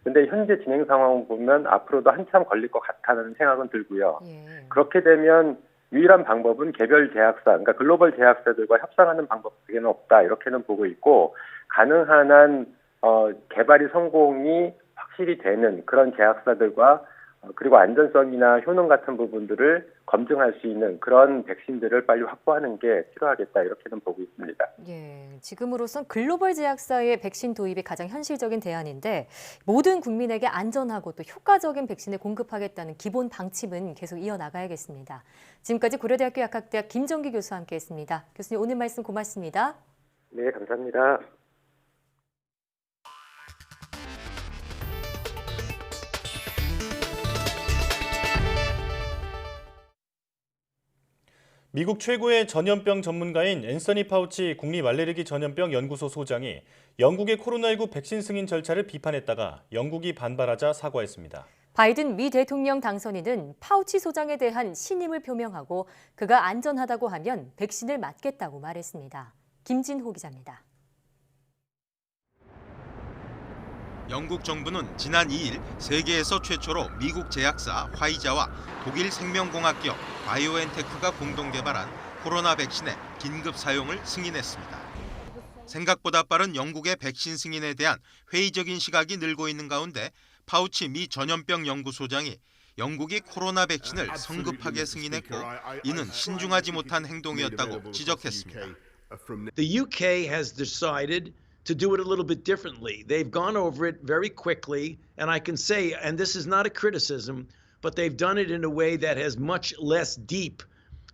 그런데 현재 진행 상황을 보면 앞으로도 한참 걸릴 것 같다는 생각은 들고요. 그렇게 되면 유일한 방법은 개별 제약사, 그러니까 글로벌 제약사들과 협상하는 방법밖에는 없다 이렇게는 보고 있고 가능한 한 개발이 성공이 확실히 되는 그런 제약사들과 그리고 안전성이나 효능 같은 부분들을 검증할 수 있는 그런 백신들을 빨리 확보하는 게 필요하겠다 이렇게는 보고 있습니다. 지금으로선 글로벌 제약사의 백신 도입이 가장 현실적인 대안인데 모든 국민에게 안전하고 또 효과적인 백신을 공급하겠다는 기본 방침은 계속 이어나가야겠습니다. 지금까지 고려대학교 약학대학 김정기 교수와 함께했습니다. 교수님 오늘 말씀 고맙습니다. 네, 감사합니다. 미국 최고의 전염병 전문가인 앤서니 파우치 국립알레르기 전염병 연구소 소장이 영국의 코로나19 백신 승인 절차를 비판했다가 영국이 반발하자 사과했습니다. 바이든 미 대통령 당선인은 파우치 소장에 대한 신임을 표명하고 그가 안전하다고 하면 백신을 맞겠다고 말했습니다. 김진호 기자입니다. 영국 정부는 지난 2일 세계에서 최초로 미국 제약사 화이자와 독일 생명공학기업 바이오엔테크가 공동 개발한 코로나 백신의 긴급 사용을 승인했습니다. 생각보다 빠른 영국의 백신 승인에 대한 회의적인 시각이 늘고 있는 가운데 파우치 미 전염병 연구소장이 영국이 코로나 백신을 성급하게 승인했고 이는 신중하지 못한 행동이었다고 지적했습니다. The UK has decided to do it a little bit differently. They've gone over it very quickly, and I can say, and this is not a criticism, but they've done it in a way that has much less deep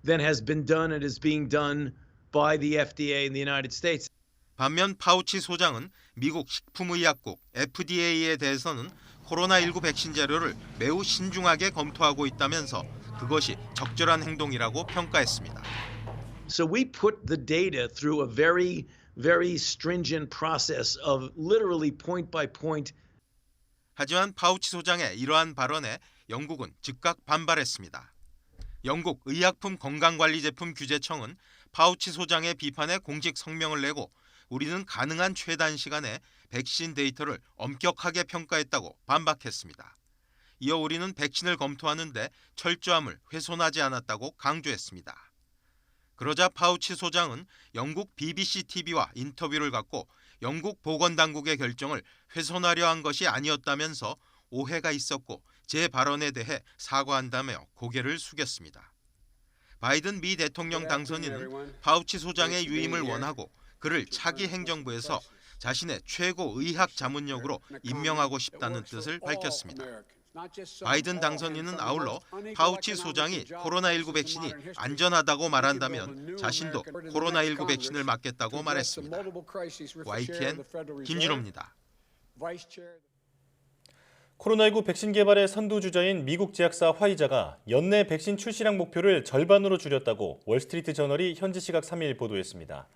than has been done and is being done by the FDA in the United States. 반면 파우치 소장은 미국 식품의약국 FDA에 대해서는 코로나19 백신 자료를 매우 신중하게 검토하고 있다면서 그것이 적절한 행동이라고 평가했습니다. So we put the data through a very stringent process of literally point by point. 하지만 파우치 소장의 이러한 발언에 영국은 즉각 반발했습니다. 영국 의약품 건강관리제품 규제청은 파우치 소장의 비판에 공식 성명을 내고 우리는 가능한 최단 시간에 백신 데이터를 엄격하게 평가했다고 반박했습니다. 이어 우리는 백신을 검토하는데 철저함을 훼손하지 않았다고 강조했습니다. 그러자 파우치 소장은 영국 BBC TV와 인터뷰를 갖고 영국 보건당국의 결정을 훼손하려 한 것이 아니었다면서 오해가 있었고 제 발언에 대해 사과한다며 고개를 숙였습니다. 바이든 미 대통령 당선인은 파우치 소장의 유임을 원하고 그를 차기 행정부에서 자신의 최고 의학 자문역으로 임명하고 싶다는 뜻을 밝혔습니다. 바이든 당선인은 아울러 파우치 소장이 코로나19 백신이 안전하다고 말한다면 자신도 코로나19 백신을 맞겠다고 말했습니다. YTN 김진호입니다. 코로나19 백신 개발의 선두주자인 미국 제약사 화이자가 연내 백신 출시량 목표를 절반으로 줄였다고 월스트리트 저널이 현지 시각 3일 보도했습니다.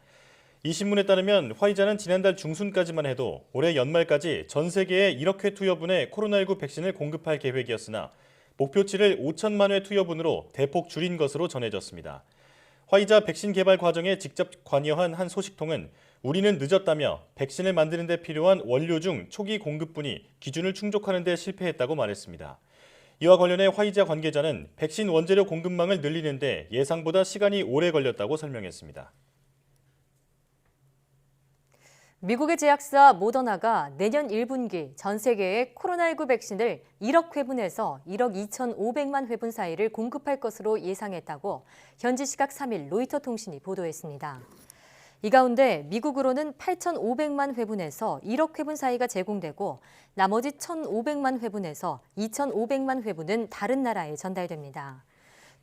이 신문에 따르면 화이자는 지난달 중순까지만 해도 올해 연말까지 전 세계에 1억 회 투여분의 코로나19 백신을 공급할 계획이었으나 목표치를 5천만 회 투여분으로 대폭 줄인 것으로 전해졌습니다. 화이자 백신 개발 과정에 직접 관여한 한 소식통은 우리는 늦었다며 백신을 만드는 데 필요한 원료 중 초기 공급분이 기준을 충족하는 데 실패했다고 말했습니다. 이와 관련해 화이자 관계자는 백신 원재료 공급망을 늘리는데 예상보다 시간이 오래 걸렸다고 설명했습니다. 미국의 제약사 모더나가 내년 1분기 전 세계의 코로나19 백신을 1억 회분에서 1억 2,500만 회분 사이를 공급할 것으로 예상했다고 현지 시각 3일 로이터 통신이 보도했습니다. 이 가운데 미국으로는 8,500만 회분에서 1억 회분 사이가 제공되고 나머지 1,500만 회분에서 2,500만 회분은 다른 나라에 전달됩니다.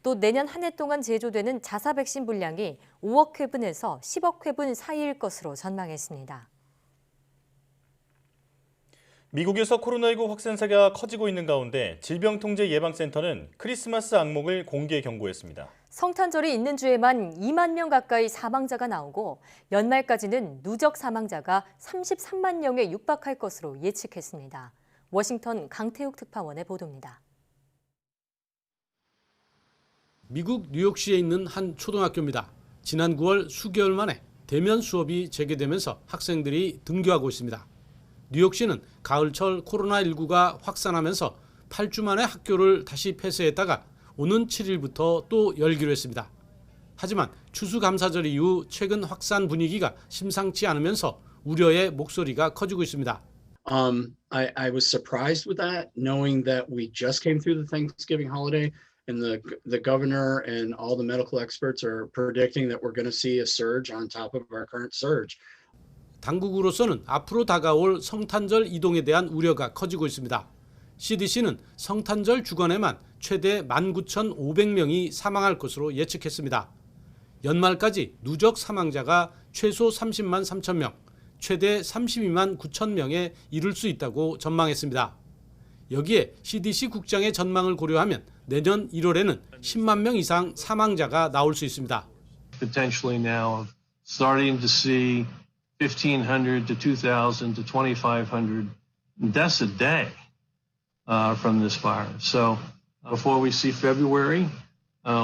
또 내년 한 해 동안 제조되는 자사 백신 분량이 5억 회분에서 10억 회분 사이일 것으로 전망했습니다. 미국에서 코로나19 확산세가 커지고 있는 가운데 질병통제예방센터는 크리스마스 악몽을 공개 경고했습니다. 성탄절이 있는 주에만 2만 명 가까이 사망자가 나오고 연말까지는 누적 사망자가 33만 명에 육박할 것으로 예측했습니다. 워싱턴 강태욱 특파원의 보도입니다. 미국 뉴욕시에 있는 한 초등학교입니다. 지난 9월 수개월 만에 대면 수업이 재개되면서 학생들이 등교하고 있습니다. 뉴욕시는 가을철 코로나19가 확산하면서 8주 만에 학교를 다시 폐쇄했다가 오는 7일부터 또 열기로 했습니다. 하지만 추수감사절 이후 최근 확산 분위기가 심상치 않으면서 우려의 목소리가 커지고 있습니다. I was surprised with that, knowing that we just came through the Thanksgiving holiday and the governor and all the medical experts are predicting that we're going to see a surge on top of our current surge. 당국으로서는 앞으로 다가올 성탄절 이동에 대한 우려가 커지고 있습니다. CDC는 성탄절 주간에만 최대 19,500명이 사망할 것으로 예측했습니다. 연말까지 누적 사망자가 최소 30만 3천 명, 최대 32만 9천 명에 이를 수 있다고 전망했습니다. 여기에 CDC 국장의 전망을 고려하면 내년 1월에는 10만 명 이상 사망자가 나올 수 있습니다. Potentially now starting to see 1,500 to 2,000 to 2,500 deaths a day from this virus. So before we see February,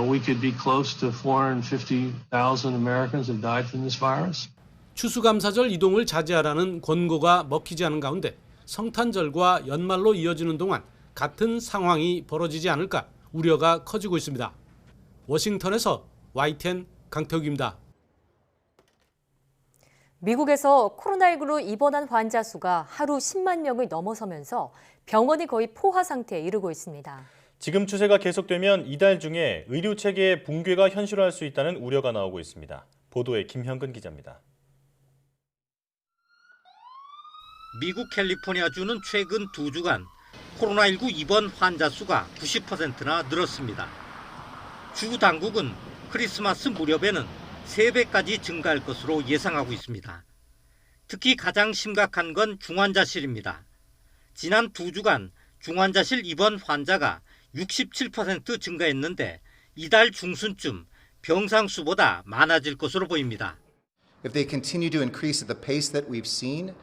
we could be close to 450,000 Americans have died from this virus. 추수감사절 이동을 자제하라는 권고가 먹히지 않은 가운데 성탄절과 연말로 이어지는 동안 같은 상황이 벌어지지 않을까 우려가 커지고 있습니다. 워싱턴에서 YTN 강태욱입니다. 미국에서 코로나19로 입원한 환자 수가 하루 10만 명을 넘어서면서 병원이 거의 포화 상태에 이르고 있습니다. 지금 추세가 계속되면 이달 중에 의료 체계의 붕괴가 현실화할 수 있다는 우려가 나오고 있습니다. 보도에 김현근 기자입니다. 미국 캘리포니아주는 최근 2주간 코로나19 입원 환자 수가 90%나 늘었습니다. 주 당국은 크리스마스 무렵에는 3배까지 증가할 것으로 예상하고 있습니다. 특히 가장 심각한 건 중환자실입니다. 지난 2주간 중환자실 입원 환자가 67% 증가했는데 이달 중순쯤 병상 수보다 많아질 것으로 보입니다. If they continue to increase at the pace that we've seen,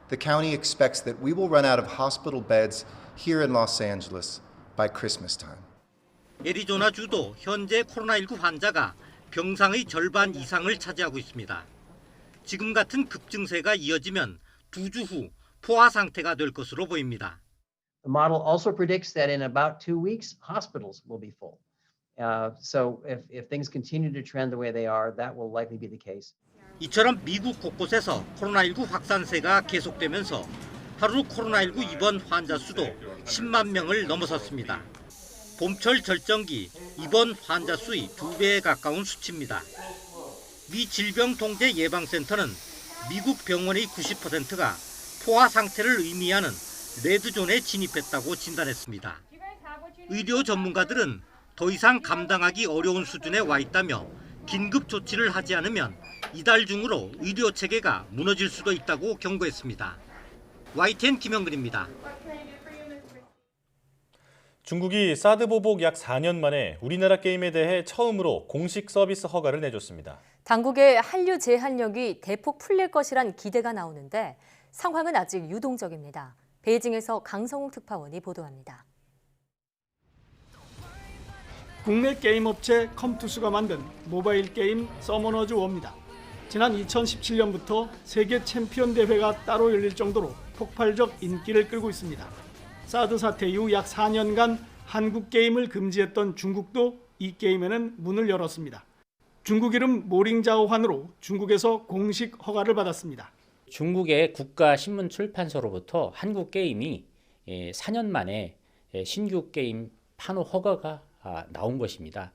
the county expects that we will run out of hospital beds here in Los Angeles by Christmas time. 애리조나주도 현재 코로나19 환자가 병상의 절반 이상을 차지하고 있습니다. 지금 같은 급증세가 이어지면 2주 후 포화 상태가 될 것으로 보입니다. The model also predicts that in about 2 weeks, hospitals will be full. So if things continue to trend the way they are, that will likely be the case. 이처럼 미국 곳곳에서 코로나19 확산세가 계속되면서 하루 코로나19 입원 환자 수도 10만 명을 넘어섰습니다. 봄철 절정기 입원 환자 수의 2배에 가까운 수치입니다. 미 질병통제예방센터는 미국 병원의 90%가 포화 상태를 의미하는 레드존에 진입했다고 진단했습니다. 의료 전문가들은 더 이상 감당하기 어려운 수준에 와 있다며 긴급 조치를 하지 않으면 이달 중으로 의료 체계가 무너질 수도 있다고 경고했습니다. YTN 김영근입니다. 중국이 사드 보복 약 4년 만에 우리나라 게임에 대해 처음으로 공식 서비스 허가를 내줬습니다. 당국의 한류 제한력이 대폭 풀릴 것이란 기대가 나오는데 상황은 아직 유동적입니다. 베이징에서 강성욱 특파원이 보도합니다. 국내 게임 업체 컴투스가 만든 모바일 게임 서머너즈 워입니다. 지난 2017년부터 세계 챔피언 대회가 따로 열릴 정도로 폭발적 인기를 끌고 있습니다. 사드 사태 이후 약 4년간 한국 게임을 금지했던 중국도 이 게임에는 문을 열었습니다. 중국 이름 모링자오환으로 중국에서 공식 허가를 받았습니다. 중국의 국가신문출판소로부터 한국 게임이 4년 만에 신규 게임 판호 허가가 나온 것입니다.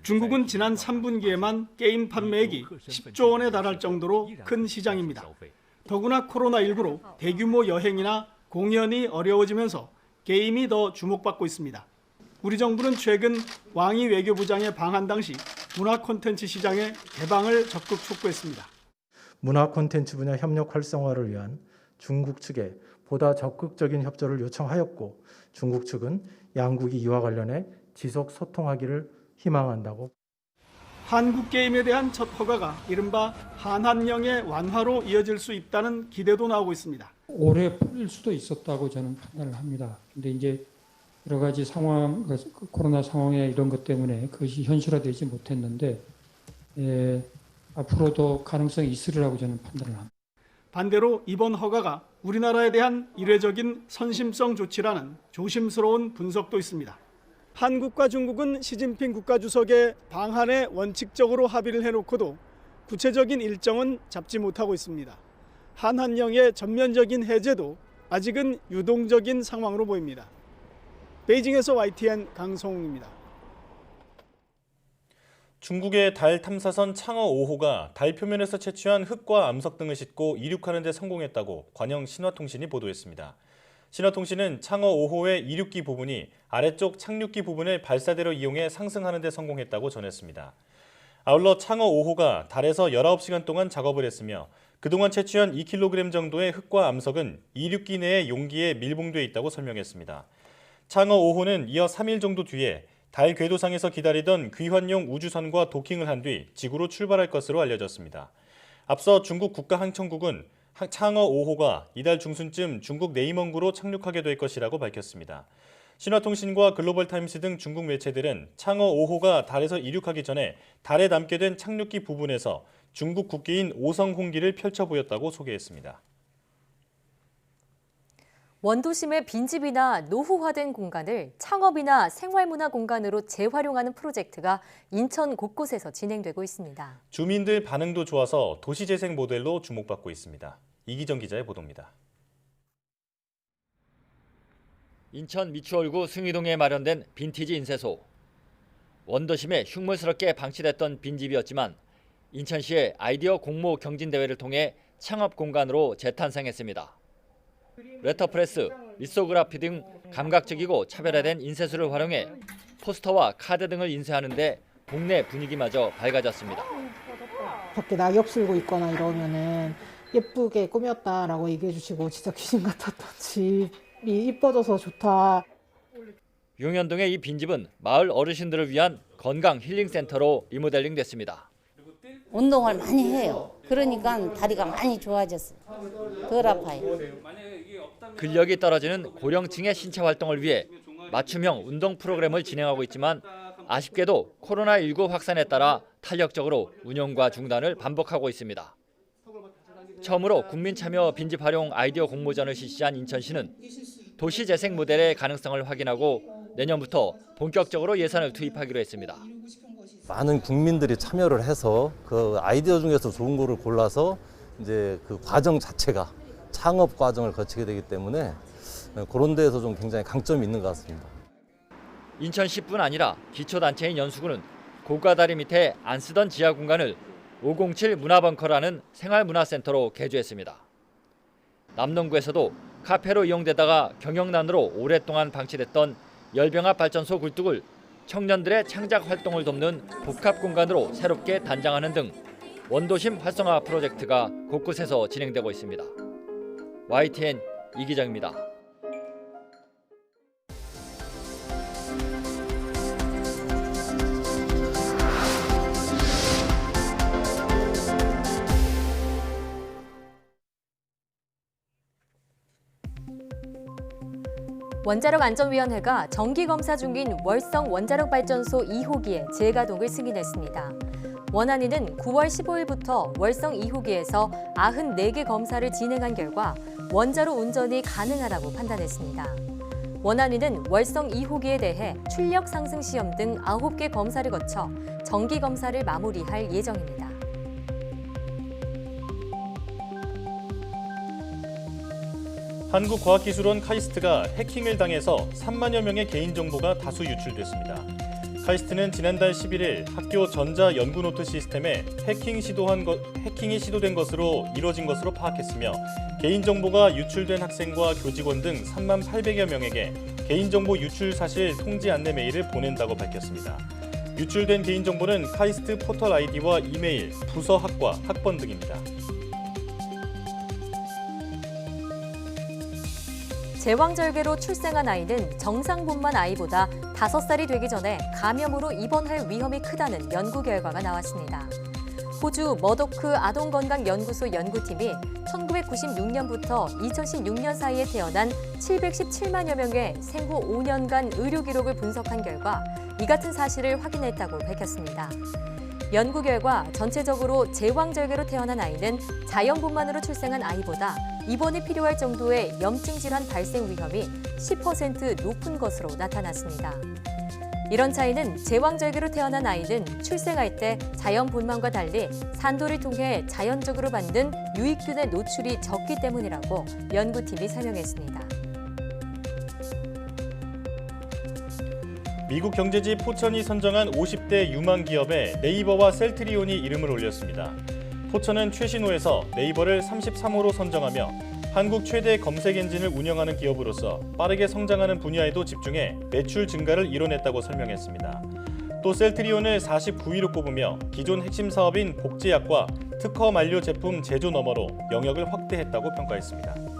중국은 지난 3분기에만 게임 판매액이 10조 원에 달할 정도로 큰 시장입니다. 더구나 코로나19로 대규모 여행이나 공연이 어려워지면서 게임이 더 주목받고 있습니다. 우리 정부는 최근 왕이 외교부장의 방한 당시 문화 콘텐츠 시장의 개방을 적극 촉구했습니다. 문화 콘텐츠 분야 협력 활성화를 위한 중국 측의 보다 적극적인 협조를 요청하였고 중국 측은 양국이 이와 관련해 지속 소통하기를 희망한다고. 한국 게임에 대한 첫 허가가 이른바 한한령의 완화로 이어질 수 있다는 기대도 나오고 있습니다. 오래 풀릴 수도 있었다고 저는 판단을 합니다. 근데 이제 여러 가지 상황, 코로나 상황에 이런 것 때문에 그것이 현실화되지 못했는데 앞으로도 가능성이 있으리라고 저는 판단을 합니다. 반대로 이번 허가가 우리나라에 대한 이례적인 선심성 조치라는 조심스러운 분석도 있습니다. 한국과 중국은 시진핑 국가주석의 방한에 원칙적으로 합의를 해놓고도 구체적인 일정은 잡지 못하고 있습니다. 한한령의 전면적인 해제도 아직은 유동적인 상황으로 보입니다. 베이징에서 YTN 강성웅입니다. 중국의 달 탐사선 창어 5호가 달 표면에서 채취한 흙과 암석 등을 싣고 이륙하는 데 성공했다고 관영 신화통신이 보도했습니다. 신화통신은 창어 5호의 이륙기 부분이 아래쪽 착륙기 부분을 발사대로 이용해 상승하는 데 성공했다고 전했습니다. 아울러 창어 5호가 달에서 19시간 동안 작업을 했으며 그동안 채취한 2kg 정도의 흙과 암석은 이륙기 내의 용기에 밀봉돼 있다고 설명했습니다. 창어 5호는 이어 3일 정도 뒤에 달 궤도상에서 기다리던 귀환용 우주선과 도킹을 한 뒤 지구로 출발할 것으로 알려졌습니다. 앞서 중국 국가항천국은 창어 5호가 이달 중순쯤 중국 내이멍구로 착륙하게 될 것이라고 밝혔습니다. 신화통신과 글로벌타임스 등 중국 매체들은 창어 5호가 달에서 이륙하기 전에 달에 남게 된 착륙기 부분에서 중국 국기인 오성 홍기를 펼쳐 보였다고 소개했습니다. 원도심의 빈집이나 노후화된 공간을 창업이나 생활문화 공간으로 재활용하는 프로젝트가 인천 곳곳에서 진행되고 있습니다. 주민들 반응도 좋아서 도시재생 모델로 주목받고 있습니다. 이기정 기자의 보도입니다. 인천 미추홀구 숭이동에 마련된 빈티지 인쇄소. 원도심에 흉물스럽게 방치됐던 빈집이었지만 인천시의 아이디어 공모 경진대회를 통해 창업 공간으로 재탄생했습니다. 레터프레스, 리소그라피 등 감각적이고 차별화된 인쇄술을 활용해 포스터와 카드 등을 인쇄하는 데 동네 분위기마저 밝아졌습니다. 밖에 낙엽 쓸고 있거나 이러면은 예쁘게 꾸몄다라고 얘기해 주시고 진짜 귀신 같았던 집이 이뻐져서 좋다. 용현동의 이 빈집은 마을 어르신들을 위한 건강 힐링센터로 리모델링 됐습니다. 운동을 많이 해요. 그러니까 다리가 많이 좋아졌어요. 덜 아파요. 근력이 떨어지는 고령층의 신체 활동을 위해 맞춤형 운동 프로그램을 진행하고 있지만 아쉽게도 코로나19 확산에 따라 탄력적으로 운영과 중단을 반복하고 있습니다. 처음으로 국민 참여 빈집 활용 아이디어 공모전을 실시한 인천시는 도시재생 모델의 가능성을 확인하고 내년부터 본격적으로 예산을 투입하기로 했습니다. 많은 국민들이 참여를 해서 그 아이디어 중에서 좋은 거를 골라서 이제 그 과정 자체가 창업 과정을 거치게 되기 때문에 그런 데에서 좀 굉장히 강점이 있는 것 같습니다. 인천시뿐 아니라 기초단체인 연수구는 고가다리 밑에 안 쓰던 지하 공간을 507 문화벙커라는 생활문화센터로 개조했습니다. 남동구에서도 카페로 이용되다가 경영난으로 오랫동안 방치됐던 열병합 발전소 굴뚝을 청년들의 창작 활동을 돕는 복합 공간으로 새롭게 단장하는 등 원도심 활성화 프로젝트가 곳곳에서 진행되고 있습니다. YTN 이기정입니다. 원자력안전위원회가 정기검사 중인 월성 원자력발전소 2호기의 재가동을 승인했습니다. 원안위는 9월 15일부터 월성 2호기에서 94개 검사를 진행한 결과 원자로 운전이 가능하다고 판단했습니다. 원안위는 월성 2호기에 대해 출력 상승 시험 등 9개 검사를 거쳐 정기검사를 마무리할 예정입니다. 한국과학기술원 카이스트가 해킹을 당해서 3만여 명의 개인정보가 다수 유출됐습니다. 카이스트는 지난달 11일 학교 전자연구노트 시스템에 해킹이 시도된 것으로 이뤄진 것으로 파악했으며 개인정보가 유출된 학생과 교직원 등 3만 800여 명에게 개인정보 유출 사실 통지 안내 메일을 보낸다고 밝혔습니다. 유출된 개인정보는 카이스트 포털 아이디와 이메일, 부서 학과, 학번 등입니다. 제왕절개로 출생한 아이는 정상분만 아이보다 5살이 되기 전에 감염으로 입원할 위험이 크다는 연구 결과가 나왔습니다. 호주 머도크 아동건강연구소 연구팀이 1996년부터 2016년 사이에 태어난 717만여 명의 생후 5년간 의료 기록을 분석한 결과 이 같은 사실을 확인했다고 밝혔습니다. 연구 결과 전체적으로 제왕절개로 태어난 아이는 자연분만으로 출생한 아이보다 입원이 필요할 정도의 염증 질환 발생 위험이 10% 높은 것으로 나타났습니다. 이런 차이는 제왕절개로 태어난 아이는 출생할 때 자연분만과 달리 산도를 통해 자연적으로 만든 유익균의 노출이 적기 때문이라고 연구팀이 설명했습니다. 미국 경제지 포천이 선정한 50대 유망 기업에 네이버와 셀트리온이 이름을 올렸습니다. 포천은 최신호에서 네이버를 33호로 선정하며 한국 최대 검색 엔진을 운영하는 기업으로서 빠르게 성장하는 분야에도 집중해 매출 증가를 이뤄냈다고 설명했습니다. 또 셀트리온을 49위로 꼽으며 기존 핵심 사업인 복제약과 특허 만료 제품 제조 너머로 영역을 확대했다고 평가했습니다.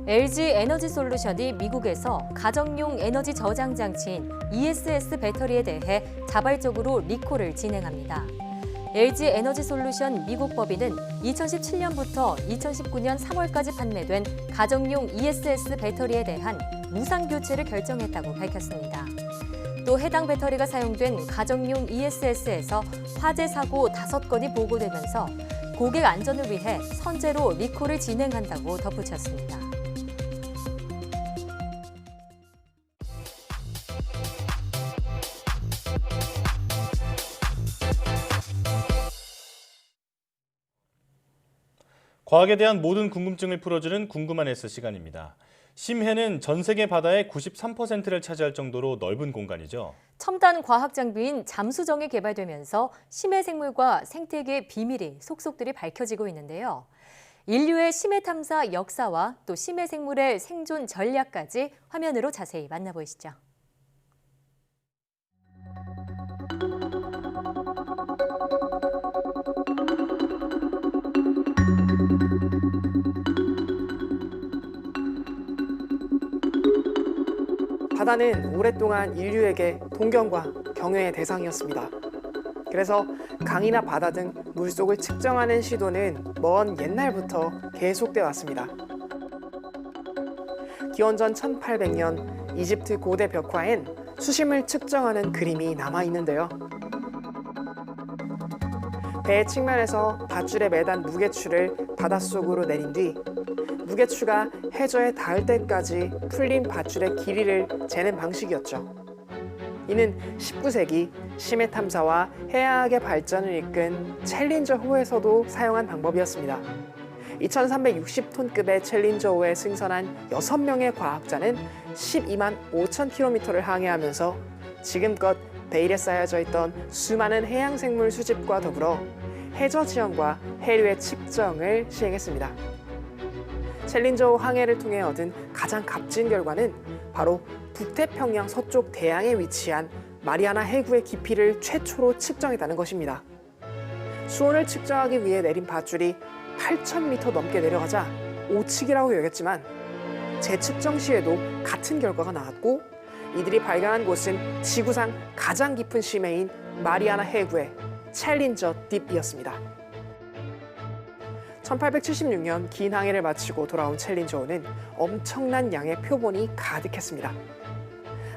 LG 에너지솔루션이 미국에서 가정용 에너지 저장 장치인 ESS 배터리에 대해 자발적으로 리콜을 진행합니다. LG 에너지솔루션 미국 법인은 2017년부터 2019년 3월까지 판매된 가정용 ESS 배터리에 대한 무상 교체를 결정했다고 밝혔습니다. 또 해당 배터리가 사용된 가정용 ESS에서 화재 사고 5건이 보고되면서 고객 안전을 위해 선제로 리콜을 진행한다고 덧붙였습니다. 과학에 대한 모든 궁금증을 풀어주는 궁금한 S 시간입니다. 심해는 전 세계 바다의 93%를 차지할 정도로 넓은 공간이죠. 첨단 과학 장비인 잠수정이 개발되면서 심해 생물과 생태계의 비밀이 속속들이 밝혀지고 있는데요. 인류의 심해 탐사 역사와 또 심해 생물의 생존 전략까지 화면으로 자세히 만나보시죠. 바다는 오랫동안 인류에게 동경과 경외의 대상이었습니다. 그래서 강이나 바다 등 물속을 측정하는 시도는 먼 옛날부터 계속되어 왔습니다. 기원전 1800년 이집트 고대 벽화엔 수심을 측정하는 그림이 남아있는데요. 배의 측면에서 밧줄에 매단 무게추를 바닷속으로 내린 뒤 무게추가 해저에 닿을 때까지 풀린 밧줄의 길이를 재는 방식이었죠. 이는 19세기 심해 탐사와 해양학의 발전을 이끈 챌린저호에서도 사용한 방법이었습니다. 2360톤급의 챌린저호에 승선한 6명의 과학자는 12만 5천 킬로미터를 항해하면서 지금껏 베일에 쌓여져 있던 수많은 해양생물 수집과 더불어 해저 지형과 해류의 측정을 시행했습니다. 챌린저호 항해를 통해 얻은 가장 값진 결과는 바로 북태평양 서쪽 대양에 위치한 마리아나 해구의 깊이를 최초로 측정했다는 것입니다. 수온을 측정하기 위해 내린 밧줄이 8,000m 넘게 내려가자 오치기라고 여겼지만 재측정 시에도 같은 결과가 나왔고 이들이 발견한 곳은 지구상 가장 깊은 심해인 마리아나 해구의 챌린저 딥이었습니다. 1876년 긴 항해를 마치고 돌아온 챌린저호는 엄청난 양의 표본이 가득했습니다.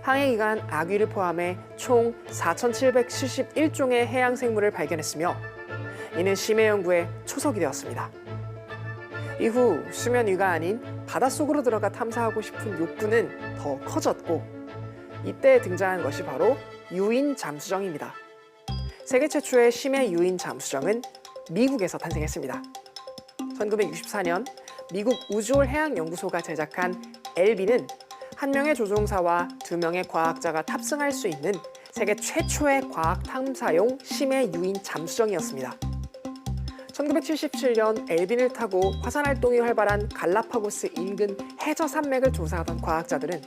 항해 기간 아귀를 포함해 총 4,771종의 해양 생물을 발견했으며 이는 심해 연구의 초석이 되었습니다. 이후 수면 위가 아닌 바닷속으로 들어가 탐사하고 싶은 욕구는 더 커졌고 이때 등장한 것이 바로 유인 잠수정입니다. 세계 최초의 심해 유인 잠수정은 미국에서 탄생했습니다. 1964년 미국 우주홀 해양연구소가 제작한 LB는 한 명의 조종사와 2명의 과학자가 탑승할 수 있는 세계 최초의 과학 탐사용 심해 유인 잠수정이었습니다. 1977년 LB를 타고 화산 활동이 활발한 갈라파고스 인근 해저 산맥을 조사하던 과학자들은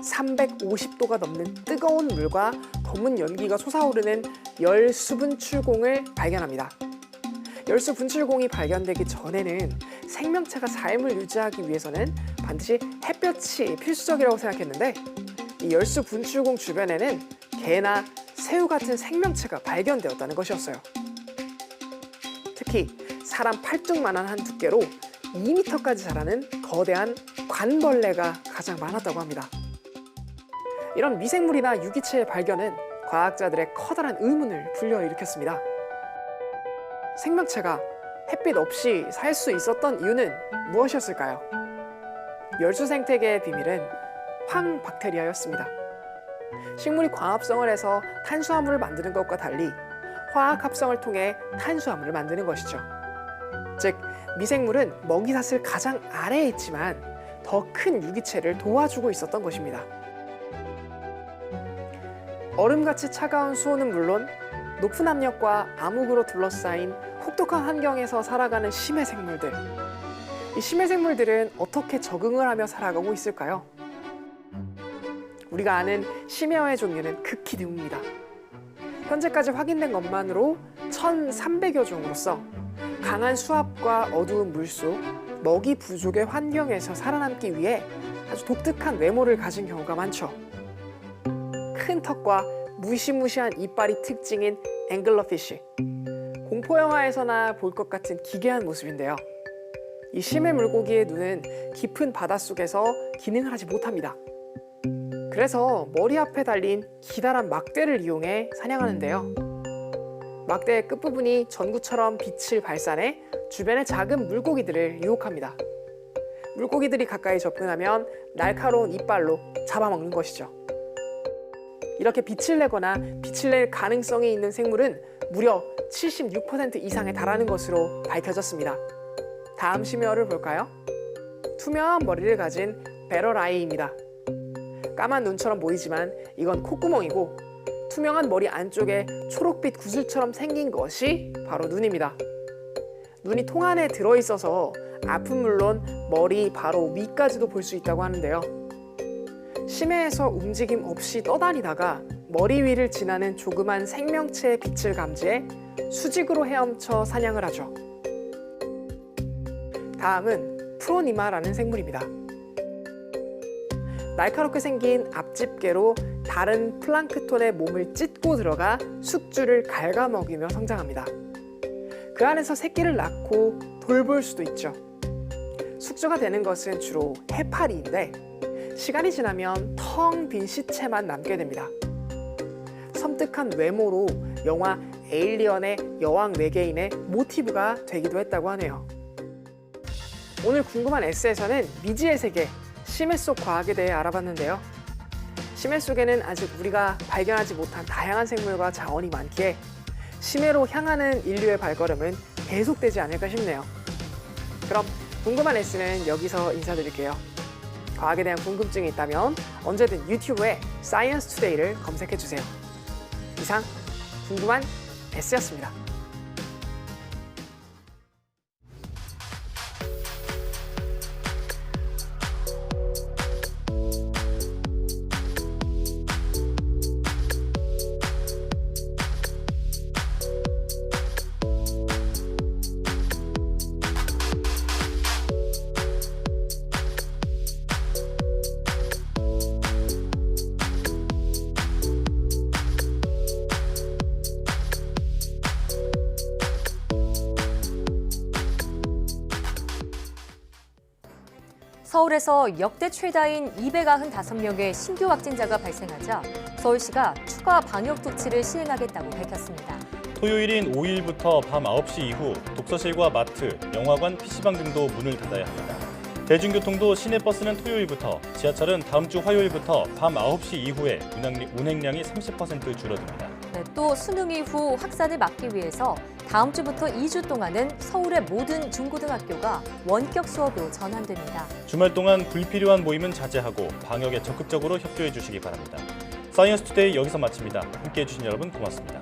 350도가 넘는 뜨거운 물과 검은 연기가 솟아오르는 열수 분출공을 발견합니다. 열수 분출공이 발견되기 전에는 생명체가 삶을 유지하기 위해서는 반드시 햇볕이 필수적이라고 생각했는데 이 열수 분출공 주변에는 개나 새우 같은 생명체가 발견되었다는 것이었어요. 특히 사람 팔뚝만한 한 두께로 2m까지 자라는 거대한 관벌레가 가장 많았다고 합니다. 이런 미생물이나 유기체의 발견은 과학자들의 커다란 의문을 불러일으켰습니다. 생명체가 햇빛 없이 살 수 있었던 이유는 무엇이었을까요? 열수 생태계의 비밀은 황박테리아였습니다. 식물이 광합성을 해서 탄수화물을 만드는 것과 달리 화학 합성을 통해 탄수화물을 만드는 것이죠. 즉, 미생물은 먹이사슬 가장 아래에 있지만 더 큰 유기체를 도와주고 있었던 것입니다. 얼음같이 차가운 수온은 물론 높은 압력과 암흑으로 둘러싸인 혹독한 환경에서 살아가는 심해 생물들. 이 심해 생물들은 어떻게 적응을 하며 살아가고 있을까요? 우리가 아는 심해어의 종류는 극히 드뭅니다. 현재까지 확인된 것만으로 1,300여 종으로서 강한 수압과 어두운 물속, 먹이 부족의 환경에서 살아남기 위해 아주 독특한 외모를 가진 경우가 많죠. 큰 턱과 무시무시한 이빨이 특징인 앵글러피쉬. 공포영화에서나 볼 것 같은 기괴한 모습인데요. 이 심해 물고기의 눈은 깊은 바닷속에서 기능을 하지 못합니다. 그래서 머리 앞에 달린 기다란 막대를 이용해 사냥하는데요. 막대의 끝부분이 전구처럼 빛을 발산해 주변의 작은 물고기들을 유혹합니다. 물고기들이 가까이 접근하면 날카로운 이빨로 잡아먹는 것이죠. 이렇게 빛을 내거나 빛을 낼 가능성이 있는 생물은 무려 76% 이상에 달하는 것으로 밝혀졌습니다. 다음 심해어를 볼까요? 투명한 머리를 가진 베럴아이입니다. 까만 눈처럼 보이지만 이건 콧구멍이고 투명한 머리 안쪽에 초록빛 구슬처럼 생긴 것이 바로 눈입니다. 눈이 통 안에 들어있어서 앞은 물론 머리 바로 위까지도 볼 수 있다고 하는데요. 심해에서 움직임 없이 떠다니다가 머리 위를 지나는 조그만 생명체의 빛을 감지해 수직으로 헤엄쳐 사냥을 하죠. 다음은 프로니마라는 생물입니다. 날카롭게 생긴 앞집게로 다른 플랑크톤의 몸을 찢고 들어가 숙주를 갉아먹이며 성장합니다. 그 안에서 새끼를 낳고 돌볼 수도 있죠. 숙주가 되는 것은 주로 해파리인데 시간이 지나면 텅 빈 시체만 남게 됩니다. 섬뜩한 외모로 영화 에일리언의 여왕 외계인의 모티브가 되기도 했다고 하네요. 오늘 궁금한 에세이에서는 미지의 세계, 심해 속 과학에 대해 알아봤는데요. 심해 속에는 아직 우리가 발견하지 못한 다양한 생물과 자원이 많기에 심해로 향하는 인류의 발걸음은 계속되지 않을까 싶네요. 그럼 궁금한 에세이는 여기서 인사드릴게요. 과학에 대한 궁금증이 있다면 언제든 유튜브에 사이언스 투데이를 검색해주세요. 이상 궁금한 에세이였습니다. 서울에서 역대 최다인 295명의 신규 확진자가 발생하자 서울시가 추가 방역 조치를 시행하겠다고 밝혔습니다. 토요일인 5일부터 밤 9시 이후 독서실과 마트, 영화관, PC방 등도 문을 닫아야 합니다. 대중교통도 시내버스는 토요일부터, 지하철은 다음 주 화요일부터 밤 9시 이후에 운행량이 30% 줄어듭니다. 네, 또 수능 이후 확산을 막기 위해서 다음 주부터 2주 동안은 서울의 모든 중고등학교가 원격 수업으로 전환됩니다. 주말 동안 불필요한 모임은 자제하고 방역에 적극적으로 협조해 주시기 바랍니다. 사이언스 투데이 여기서 마칩니다. 함께해 주신 여러분 고맙습니다.